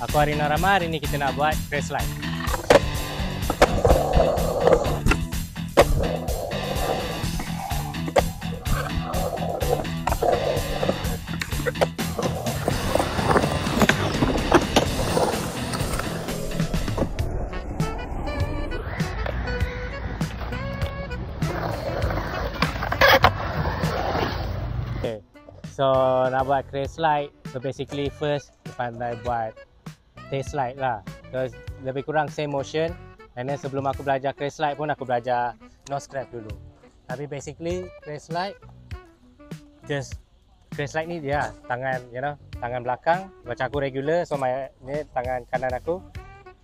Aku Arina Rama, hari ni kita nak buat crest slide. Okay. So nak buat crest slide, so basically first pandai buat tail slide lah. So lebih kurang same motion. And then sebelum aku belajar crest slide pun aku belajar nose grab dulu. Tapi basically crest slide, just crest slide ni dia tangan, you know, tangan belakang macam aku regular. So ni tangan kanan aku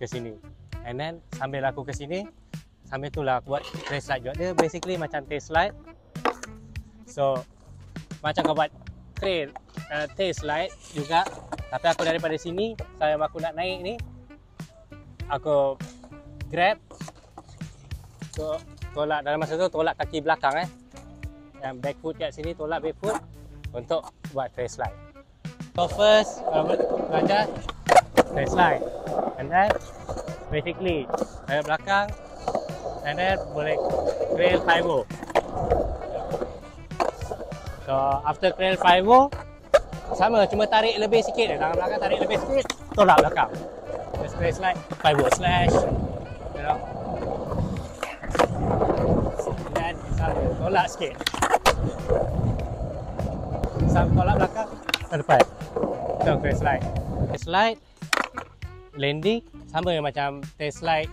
ke sini. And then sambil aku ke sini, sambil tu lah aku buat crest slide juga. Dia basically macam tail slide. So macam kau buat tail slide juga, tapi aku daripada sini, saya aku nak naik ni, aku grab, so tolak dalam masa tu tolak kaki belakang yang back foot kat sini, tolak back foot untuk buat tail slide. So first kalau belajar tail slide, and then basically dari belakang, and then boleh crawl 5-0. So after crawl 5-0 sama, cuma tarik lebih sikit je, tangan belakang tarik lebih sikit, tolak belakang. Just crest slide 5-0 slash, you know. Dan sambil tolak sikit, sambil tolak belakang ke depan. So crest slide. Crest slide, landing sama macam tail slide,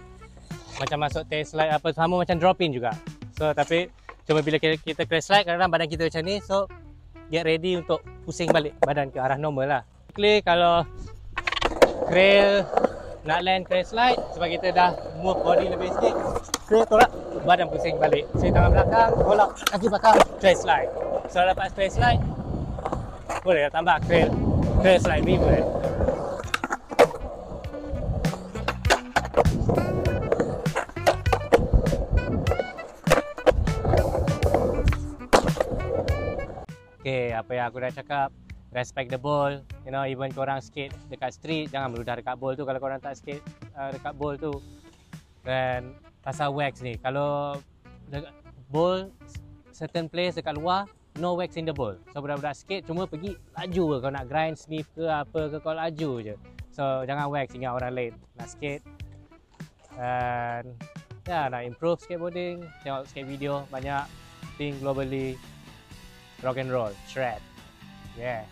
macam masuk tail slide apa, sama macam drop in juga. So tapi cuma bila kita crest slide, kadang-kadang badan kita macam ni, so get ready untuk pusing balik badan ke arah normal lah. Basically kalau crawl nak land crest slide, sebab kita dah move body lebih sikit, crawl tolak, badan pusing balik. So tangan belakang, tolak kaki belakang, crest slide. So lepas crest slide, boleh tambah crawl slide pivot. Okay, apa yang aku dah cakap, respect the ball, you know, even korang skate dekat street, jangan meludah dekat ball tu kalau korang tak skate dekat ball tu. Dan pasal wax ni, kalau dekat ball certain place dekat luar, no wax in the ball. So budak-budak skate cuma pergi laju ke, kau nak grind sniff ke apa ke, kau laju je. So jangan wax, ingat orang lain nak skate. Dan ya, nak improve skateboarding, tengok skate video banyak, think globally. Rock and roll, shred, yeah.